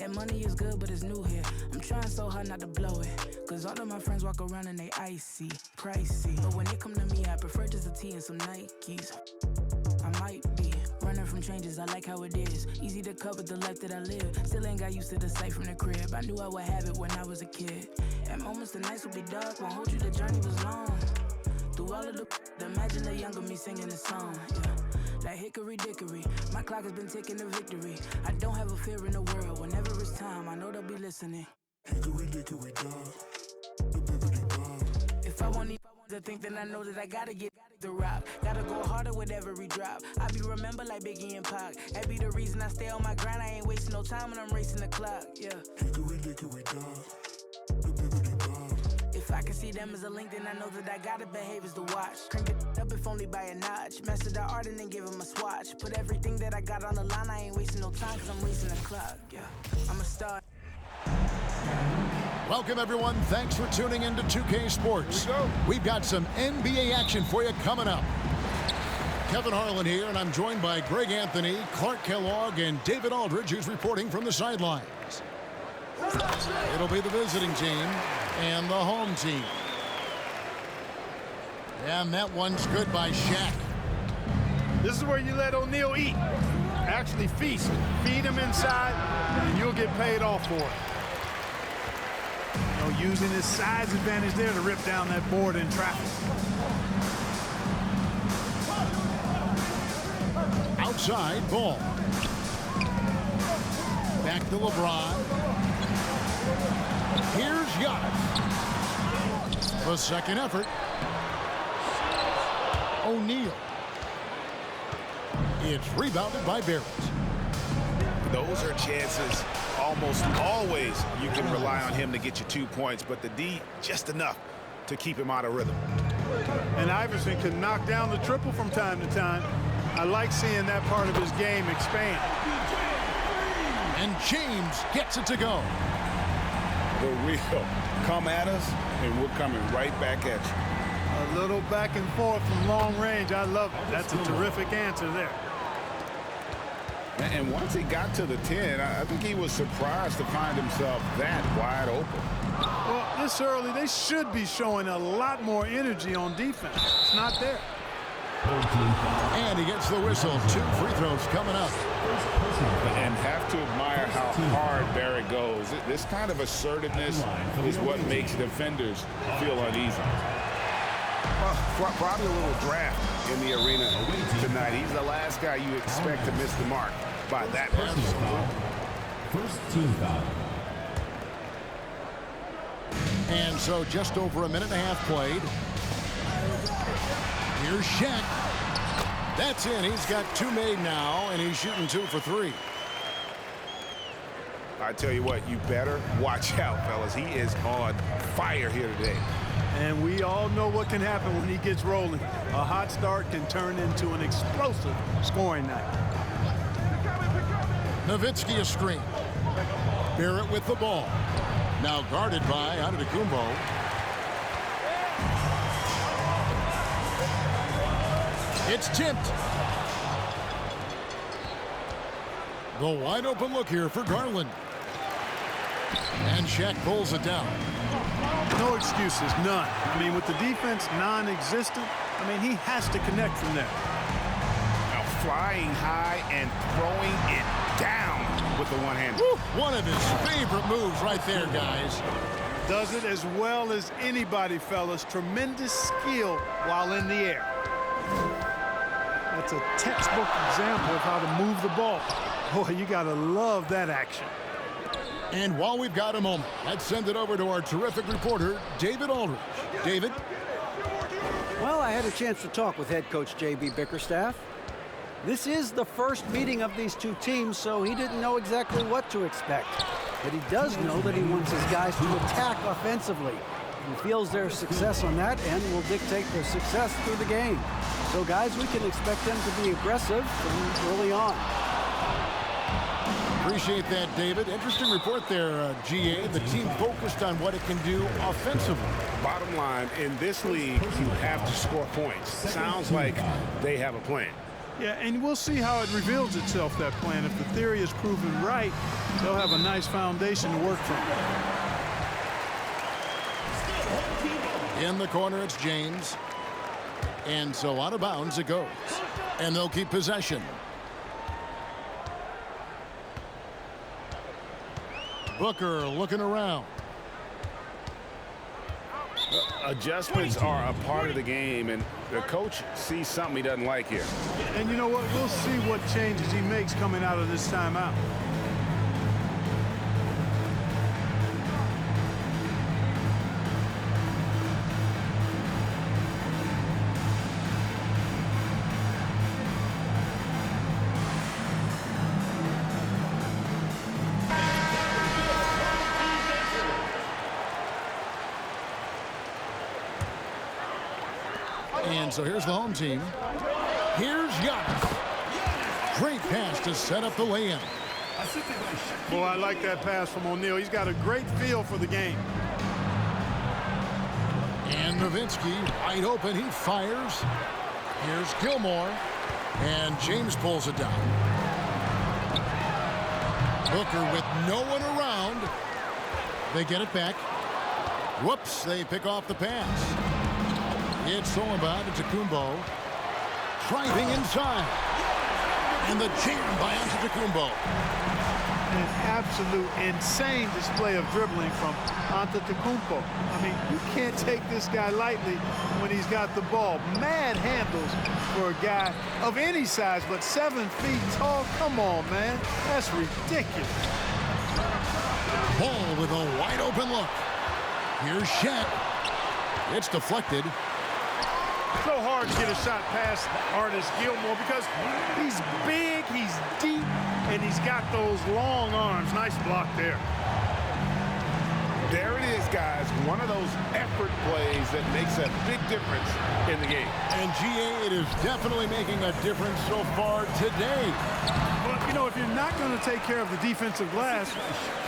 That money is good, but it's new here. I'm trying so hard not to blow it. Cause all of my friends walk around and they icy, pricey. But when it come to me, I prefer just a tee and some Nikes. I might be running from changes, I like how it is. Easy to cover the life that I live. Still ain't got used to the sight from the crib. I knew I would have it when I was a kid. At moments the nights would be dark, won't hold you, the journey was long. Through all of the imagine the younger me singing this song, yeah. Like hickory dickory, my clock has been ticking to victory. I don't have a fear in the world, whenever it's time, I know they'll be listening. Hickory dickory dog. If I want to think, then I know that I gotta get the rock. Gotta go harder with every drop. I be remembered like Biggie and Pac. That be the reason I stay on my grind. I ain't wasting no time when I'm racing the clock, yeah. Hickory dickory dog. If I can see them as a link, then I know that I gotta behave as the watch. Crank it up if only by a notch. Master the art and then give him a swatch. Put everything that I got on the line. I ain't wasting no time cause I'm racing the clock, yeah. I'm a star. Welcome, everyone. Thanks for tuning in to 2K Sports. We've got some NBA action for you coming up. Kevin Harlan here, and I'm joined by Greg Anthony, Clark Kellogg, and David Aldridge, who's reporting from the sidelines. It'll be the visiting team and the home team. And that one's good by Shaq. This is where you let O'Neal eat. Actually feast. Feed him inside, and you'll get paid off for it. You know, using his size advantage there to rip down that board in traffic. Outside ball. Back to LeBron. Here's Giannis. The second effort. O'Neal. It's rebounded by Barrett. Those are chances almost always you can rely on him to get you 2 points, but the D just enough to keep him out of rhythm. And Iverson can knock down the triple from time to time. I like seeing that part of his game expand. And James gets it to go. The real come at us, and we're coming right back at you. A little back and forth from long range. I love it. That's a terrific answer there. And once he got to the 10, I think he was surprised to find himself that wide open. Well, this early, they should be showing a lot more energy on defense. It's not there. And he gets the whistle. 2 free throws coming up. And have to admire how hard Barrett goes. This kind of assertiveness is what makes defenders feel uneasy. Probably a little draft in the arena tonight. He's the last guy you expect to miss the mark by that much. First team foul. And so just over a minute and a half played. Here's Shaq. That's in. He's got 2 made now, and he's shooting 2 for 3. I tell you what, you better watch out, fellas. He is on fire here today. And we all know what can happen when he gets rolling. A hot start can turn into an explosive scoring night. Nowitzki a screen. Barrett with the ball. Now guarded by Antetokounmpo. It's tipped. The wide open look here for Garland. And Shaq pulls it down. No excuses, none. I mean, with the defense non-existent, I mean, he has to connect from there. Now flying high and throwing it down with the one-hand. One of his favorite moves right there, guys. Does it as well as anybody, fellas. Tremendous skill while in the air. That's a textbook example of how to move the ball. Boy, you got to love that action. And while we've got a moment, let's send it over to our terrific reporter, David Aldridge. David? Well, I had a chance to talk with head coach J.B. Bickerstaff. This is the first meeting of these two teams, so he didn't know exactly what to expect. But he does know that he wants his guys to attack offensively. He feels their success on that end will dictate their success through the game. So, guys, we can expect them to be aggressive from early on. Appreciate that, David. Interesting report there, GA. The team focused on what it can do offensively. Bottom line, in this league, you have to score points. Sounds like they have a plan. Yeah, and we'll see how it reveals itself, that plan. If the theory is proven right, they'll have a nice foundation to work from. In the corner, it's James. And so out of bounds it goes. And they'll keep possession. Booker looking around. Adjustments are a part of the game, and the coach sees something he doesn't like here. And you know what? We'll see what changes he makes coming out of this timeout. And so here's the home team. Here's Giannis. Great pass to set up the lay-in. Boy, I like that pass from O'Neal. He's got a great feel for the game. And Nowitzki wide open. He fires. Here's Gilmore. And James pulls it down. Booker with no one around. They get it back. Whoops, they pick off the pass. It's stolen by Antetokounmpo. Driving inside. And the jam by Antetokounmpo. An absolute insane display of dribbling from Antetokounmpo. I mean, you can't take this guy lightly when he's got the ball. Mad handles for a guy of any size, but 7 feet tall. Come on, man. That's ridiculous. Ball with a wide open look. Here's Shaq. It's deflected. So hard to get a shot past Artis Gilmore because he's big, he's deep, and he's got those long arms. Nice block there. There it is, guys. One of those effort plays that makes a big difference in the game. And GA, it is definitely making a difference so far today. But, you know, if you're not going to take care of the defensive glass,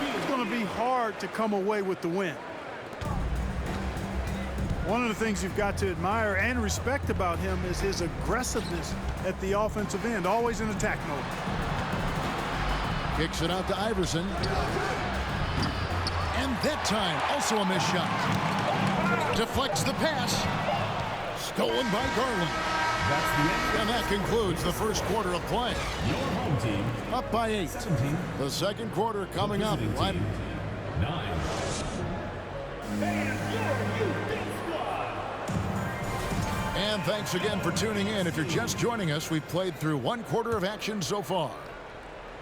it's going to be hard to come away with the win. One of the things you've got to admire and respect about him is his aggressiveness at the offensive end, always in attack mode. Kicks it out to Iverson. And that time, also a missed shot. Deflects the pass. Stolen by Garland. That's the end. And that concludes the first quarter of play. Your home team Up by 8. 17. The second quarter coming up. Visiting Right. team 9. And thanks again for tuning in. If you're just joining us, we've played through one quarter of action so far.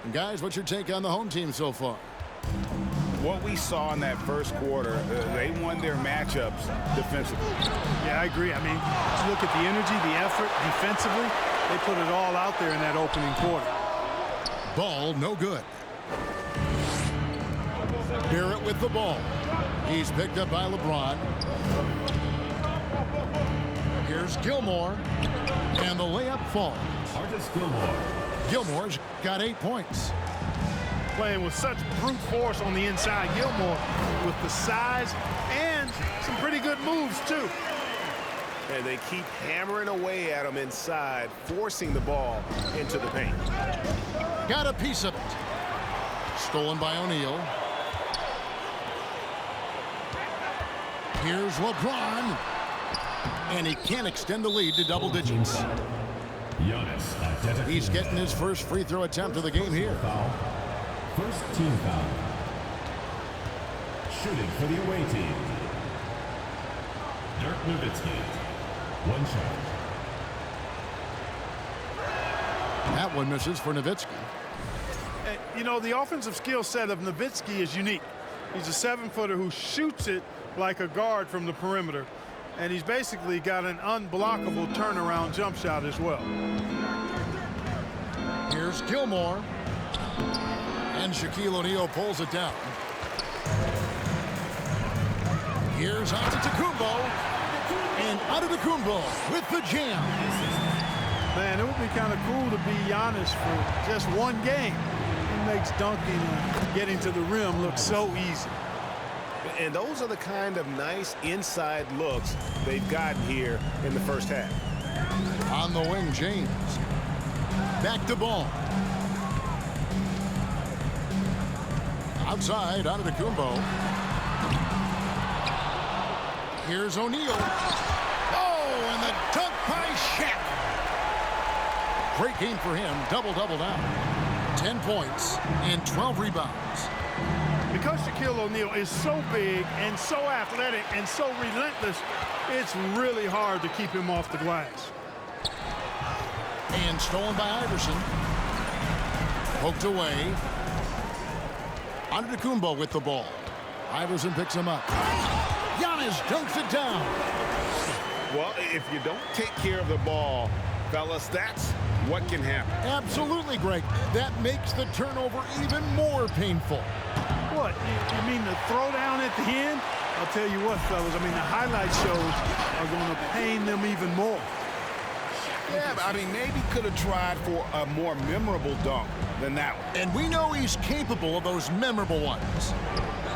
And guys, what's your take on the home team so far? What we saw in that first quarter, they won their matchups defensively. Yeah, I agree. I mean, just look at the energy, the effort defensively. They put it all out there in that opening quarter. Ball no good. Barrett with the ball. He's picked up by LeBron. Here's Gilmore. And the layup falls. Artis Gilmore. Gilmore's got 8 points. Playing with such brute force on the inside. Gilmore with the size and some pretty good moves, too. And they keep hammering away at him inside, forcing the ball into the paint. Got a piece of it. Stolen by O'Neal. Here's LeBron. And he can't extend the lead to double digits. Giannis Antetokounmpo. He's getting his first free throw attempt of the game here. Foul. First team foul. Shooting for the away team. Dirk Nowitzki. 1 shot. That one misses for Nowitzki. You know, the offensive skill set of Nowitzki is unique. He's a 7-footer who shoots it like a guard from the perimeter. And he's basically got an unblockable turnaround jump shot as well. Here's Gilmore. And Shaquille O'Neal pulls it down. Here's Antetokounmpo. And Antetokounmpo with the jam. Man, it would be kind of cool to be Giannis for just one game. He makes dunking and getting to the rim look so easy. And those are the kind of nice inside looks they've gotten here in the first half. On the wing, James. Back to ball. Outside, Antetokounmpo. Here's O'Neal. Oh, and the dunk by Shaq. Great game for him. Double-double now. 10 points and 12 rebounds. Because Shaquille O'Neal is so big and so athletic and so relentless, it's really hard to keep him off the glass. And stolen by Iverson. Poked away. Antetokounmpo with the ball. Iverson picks him up. Giannis dunks it down. Well, if you don't take care of the ball, fellas, that's what can happen. Absolutely, Greg. That makes the turnover even more painful. What? You mean the throwdown at the end? I'll tell you what, fellas. I mean, the highlight shows are going to pain them even more. Yeah, but I mean, maybe could have tried for a more memorable dunk than that one. And we know he's capable of those memorable ones.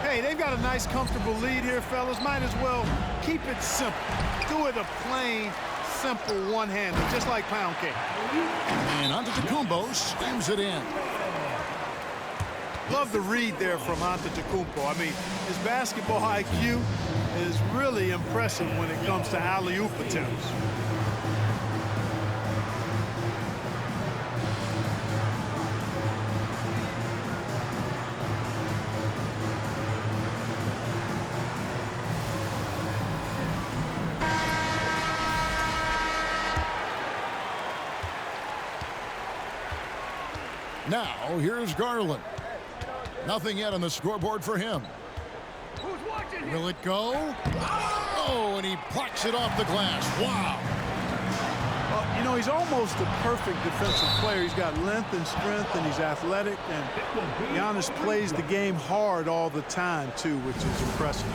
Hey, they've got a nice, comfortable lead here, fellas. Might as well keep it simple. Do it a plain, simple one-hander, just like pound cake. And Antetokounmpo slams it in. Love the read there from Antetokounmpo. I mean, his basketball IQ is really impressive when it comes to alley-oop attempts. Now, here's Garland. Nothing yet on the scoreboard for him. Will it go? Oh, and he plucks it off the glass. Wow. Well, you know, he's almost a perfect defensive player. He's got length and strength, and he's athletic. And Giannis plays the game hard all the time, too, which is impressive.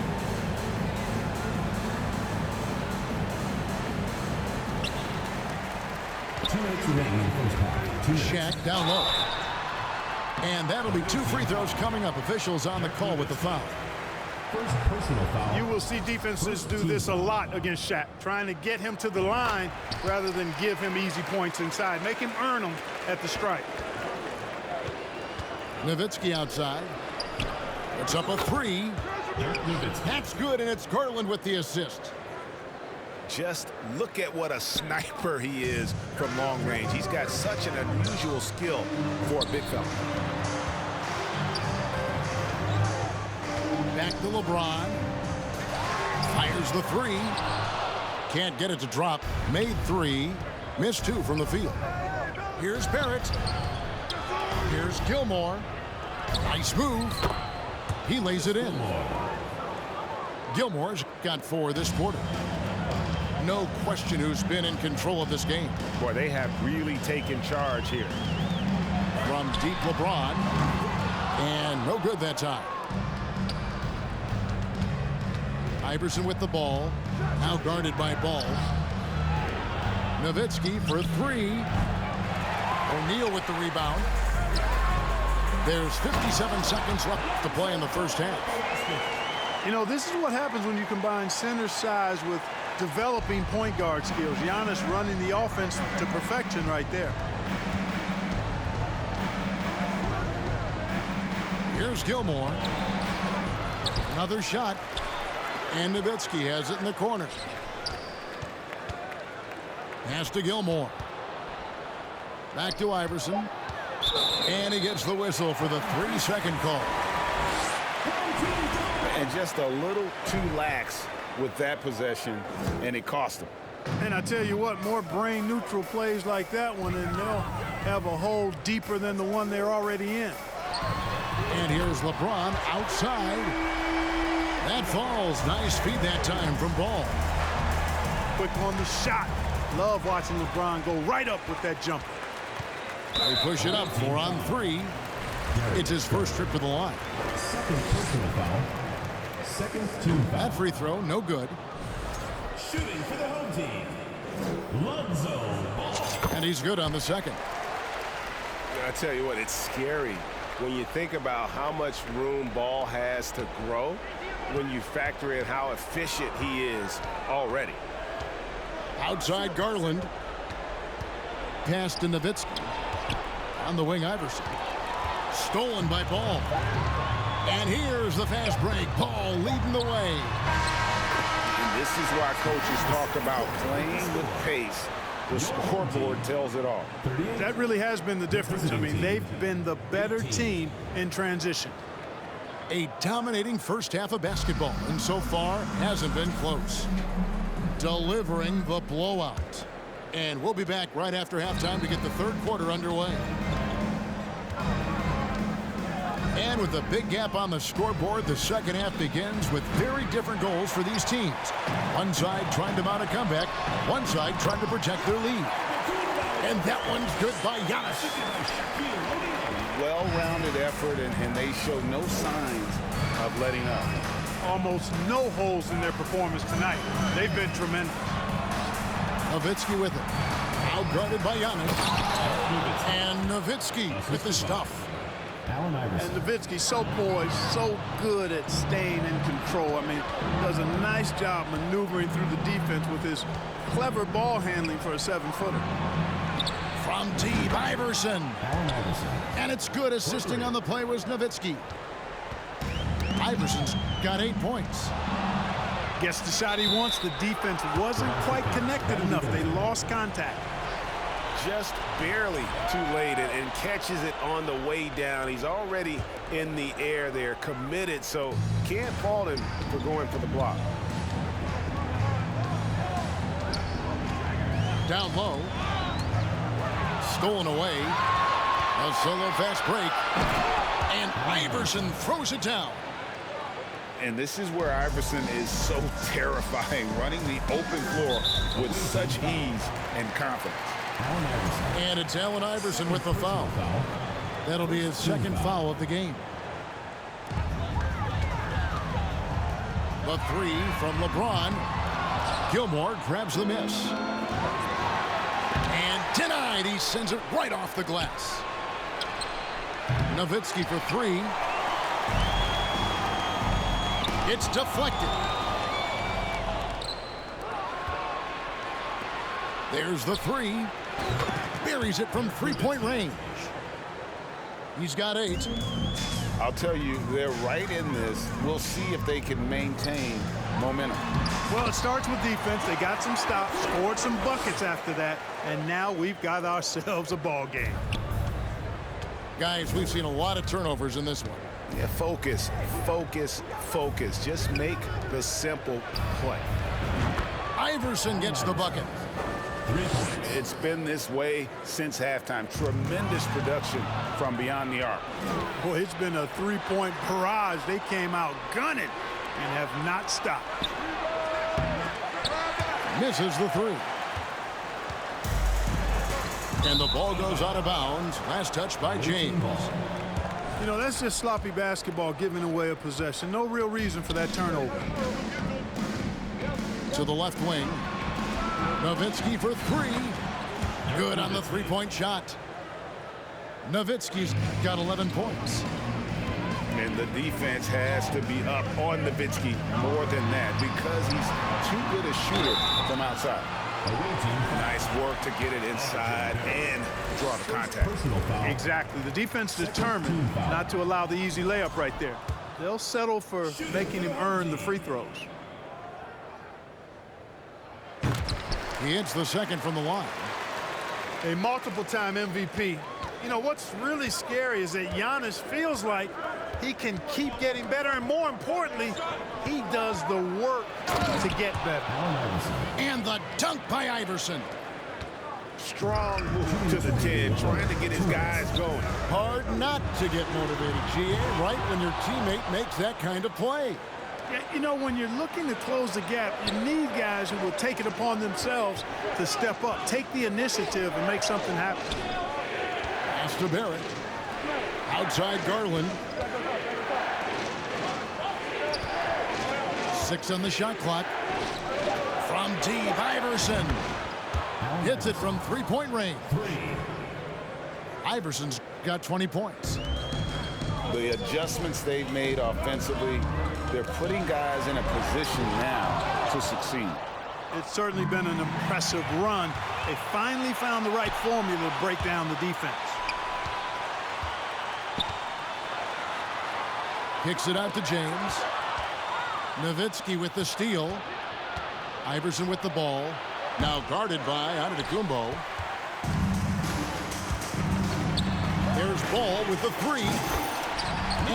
Shaq down low. And that'll be 2 free throws coming up. Officials on the call with the foul. First personal foul. You will see defenses do this a lot against Shaq, trying to get him to the line rather than give him easy points inside. Make him earn them at the strike. Nowitzki outside. It's up a 3. That's good, and it's Garland with the assist. Just look at what a sniper he is from long range. He's got such an unusual skill for a big fella. Back to LeBron. Fires the 3. Can't get it to drop. Made 3. Missed 2 from the field. Here's Barrett. Here's Gilmore. Nice move. He lays it in. Gilmore's got 4 this quarter. No question who's been in control of this game. Boy, they have really taken charge here. From deep LeBron. And no good that time. Iverson with the ball. Now guarded by Ball. Nowitzki for 3. O'Neal with the rebound. There's 57 seconds left to play in the first half. You know, this is what happens when you combine center size with developing point guard skills. Giannis running the offense to perfection right there. Here's Gilmore. Another shot. And Nowitzki has it in the corner. Pass to Gilmore. Back to Iverson. And he gets the whistle for the 3-second call. And just a little too lax with that possession, and it cost them. And I tell you what, more brain-neutral plays like that one, and they'll have a hole deeper than the one they're already in. And here's LeBron outside. That falls. Nice feed that time from Ball. Quick on the shot. Love watching LeBron go right up with that jumper. They push it up 4 on 3. It's his first trip to the line. Second personal foul. Second team foul. That free throw, no good. Shooting for the home team, Lonzo Ball. And he's good on the second. I tell you what, it's scary when you think about how much room Ball has to grow when you factor in how efficient he is already. Outside Garland. Pass to Nowitzki. On the wing, Iverson. Stolen by Ball. And here's the fast break. Ball leading the way. And this is why coaches talk about playing with pace. The scoreboard tells it all. That really has been the difference. I mean, they've been the better team in transition. A dominating first half of basketball, and so far hasn't been close. Delivering the blowout. And we'll be back right after halftime to get the third quarter underway. And with a big gap on the scoreboard, the second half begins with very different goals for these teams. One side trying to mount a comeback, one side trying to protect their lead. And that one's good by Giannis. Well-rounded effort, and they show no signs of letting up. Almost no holes in their performance tonight. They've been tremendous. Nowitzki with it. Outguarded by Giannis. And Nowitzki with the stuff. And Nowitzki, so poised, so good at staying in control. I mean, does a nice job maneuvering through the defense with his clever ball handling for a 7-footer. From deep, Iverson. And it's good. Assisting on the play was Nowitzki. Iverson's got 8 points. Gets the shot he wants. The defense wasn't quite connected enough. They lost contact. Just barely too late and catches it on the way down. He's already in the air there, committed, so can't fault him for going for the block. Down low. Stolen away. A solo fast break. And Iverson throws it down. And this is where Iverson is so terrifying, running the open floor with such ease and confidence. And it's Allen Iverson with the foul. That'll be his second foul of the game. The three from LeBron. Gilmore grabs the miss. And denied. He sends it right off the glass. Nowitzki for three. It's deflected. There's the three. Buries it from three-point range. He's got 8. I'll tell you, they're right in this. We'll see if they can maintain momentum. Well, it starts with defense. They got some stops, scored some buckets after that, and now we've got ourselves a ball game. Guys, we've seen a lot of turnovers in this one. Yeah, focus, focus, focus. Just make the simple play. Iverson gets the bucket. It's been this way since halftime. Tremendous production from beyond the arc. Boy, it's been a three-point barrage. They came out gunning and have not stopped. Misses the three. And the ball goes out of bounds. Last touch by James. You know, that's just sloppy basketball, giving away a possession. No real reason for that turnover. To the left wing. Nowitzki for three. Good on the three-point shot. Nowitzki's got 11 points. And the defense has to be up on Nowitzki more than that because he's too good a shooter from outside. Nice work to get it inside and draw the contact. Exactly. The defense determined not to allow the easy layup right there. They'll settle for making him earn the free throws. He hits the second from the line. A multiple-time MVP. You know, what's really scary is that Giannis feels like he can keep getting better, and more importantly, he does the work to get better. And the dunk by Iverson. Strong move to the 10, trying to get his guys going. Hard not to get motivated, GA, right when your teammate makes that kind of play. Yeah, you know, when you're looking to close the gap, you need guys who will take it upon themselves to step up, take the initiative, and make something happen. Pass to Barrett. Outside Garland. 6 on the shot clock. From deep, Iverson. Hits it from three-point range. Iverson's got 20 points. The adjustments they've made offensively, they're putting guys in a position now to succeed. It's certainly been an impressive run. They finally found the right formula to break down the defense. Kicks it out to James. Nowitzki with the steal. Iverson with the ball. Now guarded by Antetokounmpo. There's Ball with the three.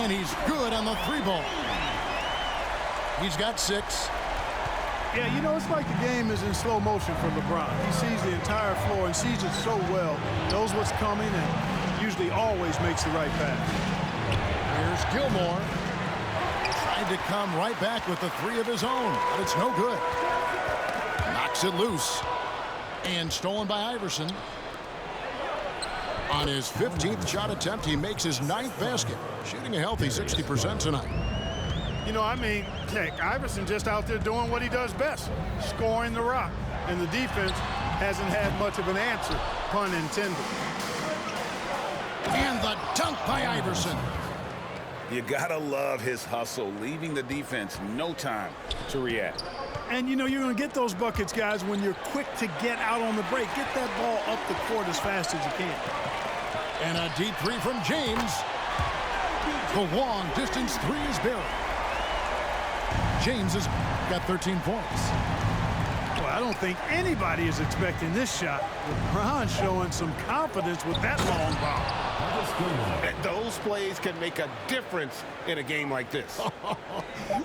And he's good on the three ball. He's got 6. Yeah, you know, it's like the game is in slow motion for LeBron. He sees the entire floor and sees it so well, knows what's coming, and usually always makes the right pass. Here's Gilmore. Tried to come right back with the 3 of his own, but it's no good. Knocks it loose. And stolen by Iverson. On his 15th shot attempt, he makes his 9th basket, shooting a healthy 60% tonight. You know, I mean, heck, Iverson just out there doing what he does best, scoring the rock. And the defense hasn't had much of an answer, pun intended. And the dunk by Iverson. You gotta love his hustle, leaving the defense no time to react. And, you know, you're going to get those buckets, guys, when you're quick to get out on the break. Get that ball up the court as fast as you can. And a deep 3 from James. The long distance 3 is buried. James has got 13 points. Well, I don't think anybody is expecting this shot. LeBron showing some confidence with that long ball. And those plays can make a difference in a game like this.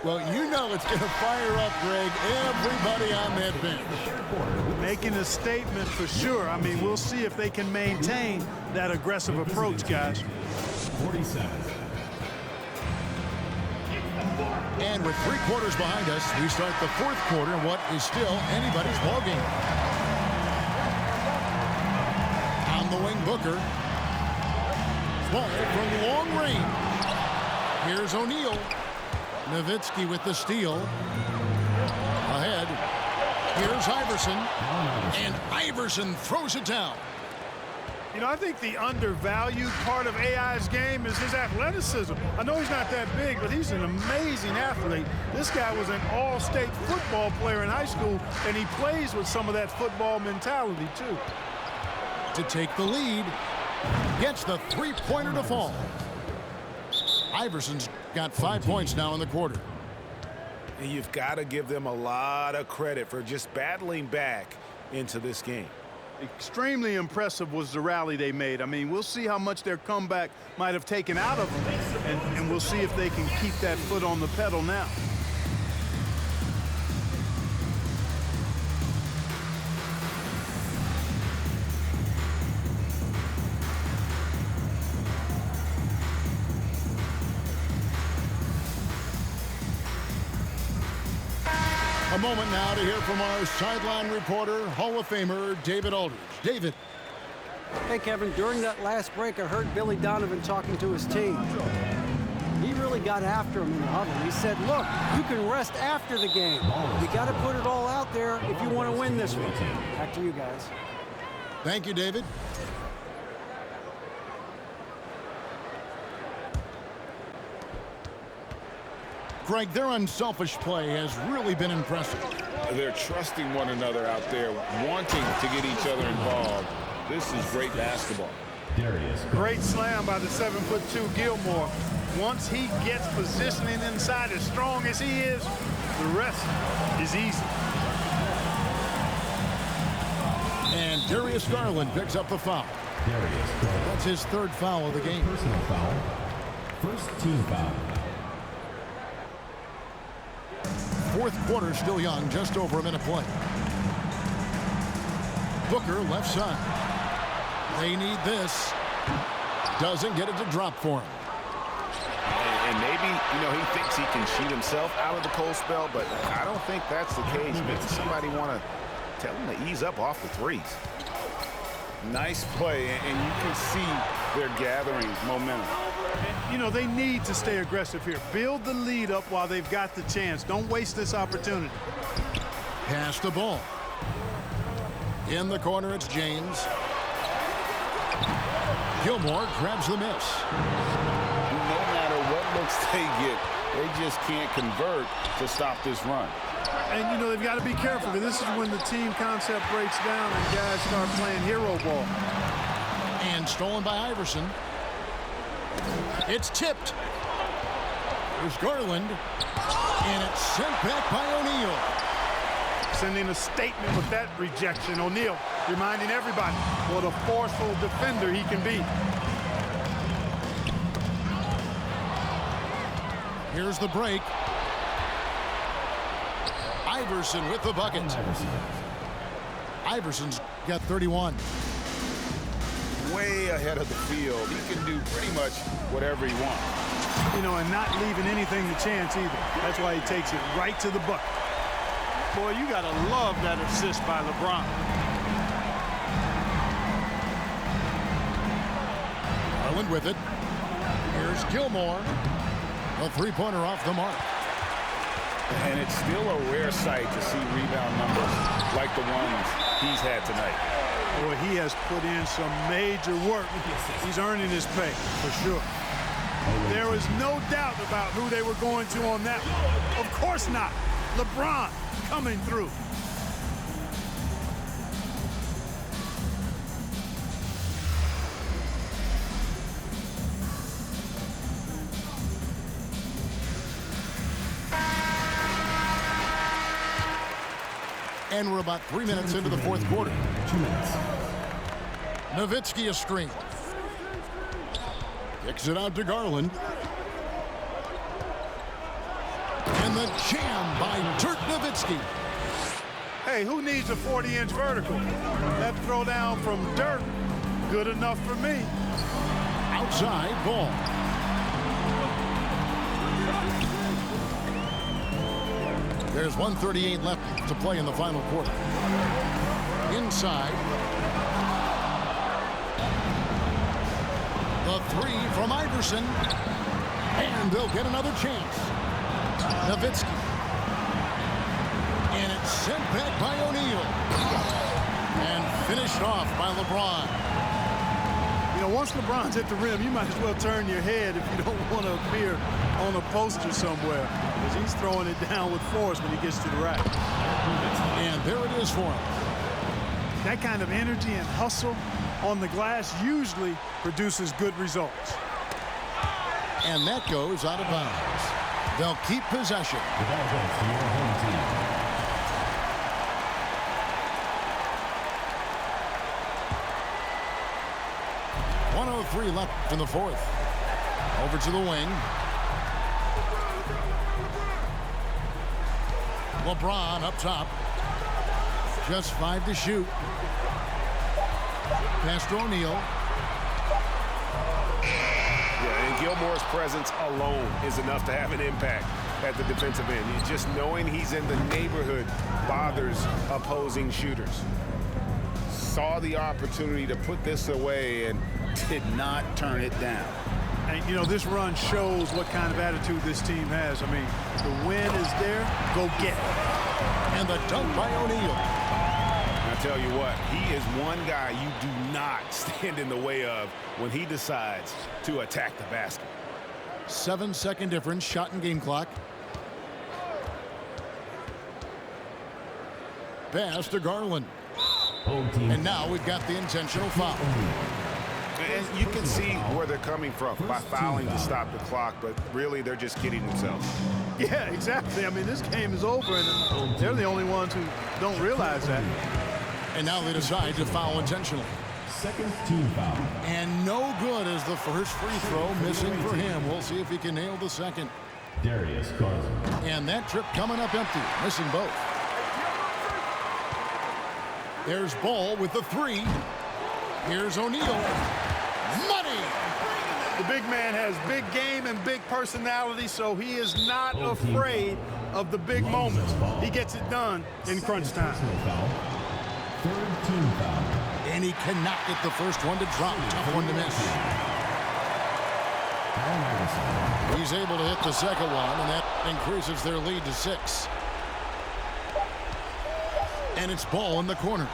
Well, you know it's going to fire up, Greg, everybody on that bench. Making a statement for sure. I mean, we'll see if they can maintain that aggressive approach, guys. 47. And with 3 quarters behind us, we start the 4th quarter in what is still anybody's ballgame. On the wing, Booker. Ball from long range. Here's O'Neal. Nowitzki with the steal. Ahead. Here's Iverson. And Iverson throws it down. You know, I think the undervalued part of AI's game is his athleticism. I know he's not that big, but he's an amazing athlete. This guy was an all-state football player in high school, and he plays with some of that football mentality, too. To take the lead. Gets the 3-pointer to fall. Iverson's got 5 points now in the quarter. And you've got to give them a lot of credit for just battling back into this game. Extremely impressive was the rally they made. I mean, we'll see how much their comeback might have taken out of them, and we'll see if they can keep that foot on the pedal now. A moment now to hear from our sideline reporter, Hall of Famer David Aldridge. David. Hey, Kevin, during that last break, I heard Billy Donovan talking to his team. He really got after him in the huddle. He said, look, you can rest after the game. You got to put it all out there if you want to win this one. Back to you guys. Thank you, David. Greg, their unselfish play has really been impressive. They're trusting one another out there, wanting to get each other involved. This is great basketball. Great slam by the 7'2" Gilmore. Once he gets positioning inside as strong as he is, the rest is easy. And Darius Garland picks up the foul. That's his 3rd foul of the game. Personal foul. First team foul. 4th quarter still young, just over a minute play. Booker left side. They need this. Doesn't get it to drop for him. And maybe, you know, he thinks he can shoot himself out of the cold spell, but I don't think that's the case. Maybe somebody want to tell him to ease up off the threes. Nice play, and you can see they're gathering momentum. And, you know, they need to stay aggressive here. Build the lead up while they've got the chance. Don't waste this opportunity. Pass the ball. In the corner, it's James. Gilmore grabs the miss. No matter what looks they get, they just can't convert to stop this run. And, you know, they've got to be careful, because this is when the team concept breaks down and guys start playing hero ball. And stolen by Iverson. It's tipped. There's Garland. And it's sent back by O'Neal. Sending a statement with that rejection. O'Neal reminding everybody what a forceful defender he can be. Here's the break. Iverson with the bucket. Iverson's got 31. Way ahead of the field. He can do pretty much whatever he wants. You know, and not leaving anything to chance either. That's why he takes it right to the bucket. Boy, you got to love that assist by LeBron. Garland with it. Here's Gilmore. A three-pointer off the mark. And it's still a rare sight to see rebound numbers like the ones he's had tonight. Boy, he has put in some major work. He's earning his pay, for sure. There is no doubt about who they were going to on that one. Of course not. LeBron coming through. And we're about 3 minutes into the fourth quarter. 2 minutes. Nowitzki a screen. Kicks it out to Garland. And the jam by Dirk Nowitzki. Hey, who needs a 40-inch vertical? That throwdown from Dirk, good enough for me. Outside ball. There's 1:38 left to play in the final quarter. Inside. The three from Iverson. And they'll get another chance. Nowitzki. And it's sent back by O'Neal. And finished off by LeBron. You know, once LeBron's at the rim, you might as well turn your head if you don't want to appear on a poster somewhere, because he's throwing it down with force when he gets to the rack. And there it is for him. That kind of energy and hustle on the glass usually produces good results. And that goes out of bounds. They'll keep possession. The ball goes to your home team. .103 left in the fourth. Over to the wing. LeBron up top. Just 5 to shoot. Pass to O'Neal. Yeah, and Gilmore's presence alone is enough to have an impact at the defensive end. Just knowing he's in the neighborhood bothers opposing shooters. Saw the opportunity to put this away and did not turn it down. And, you know, this run shows what kind of attitude this team has. I mean, the win is there, go get it. And the dunk by O'Neal. I tell you what, he is one guy you do not stand in the way of when he decides to attack the basket. 7-second difference, shot and game clock. Pass to Garland. Home team. And now we've got the intentional foul. And you can see where they're coming from by fouling to stop the clock, but really they're just kidding themselves. Yeah, exactly. I mean, this game is over, and they're the only ones who don't realize that. And now they decide to foul intentionally. Second team foul. And no good as the first free throw missing for him. We'll see if he can nail the second. Darius Garland. And that trip coming up empty, missing both. There's Ball with the three. Here's O'Neal. Money! The big man has big game and big personality, so he is not afraid of the big moments. He gets it done in crunch time. Foul. Third team foul. And he cannot get the first one to drop. Tough one to miss. He's able to hit the second one, and that increases their lead to 6. And it's Ball in the corner.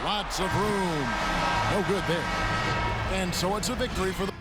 Lots of room. No good there. And so it's a victory for the...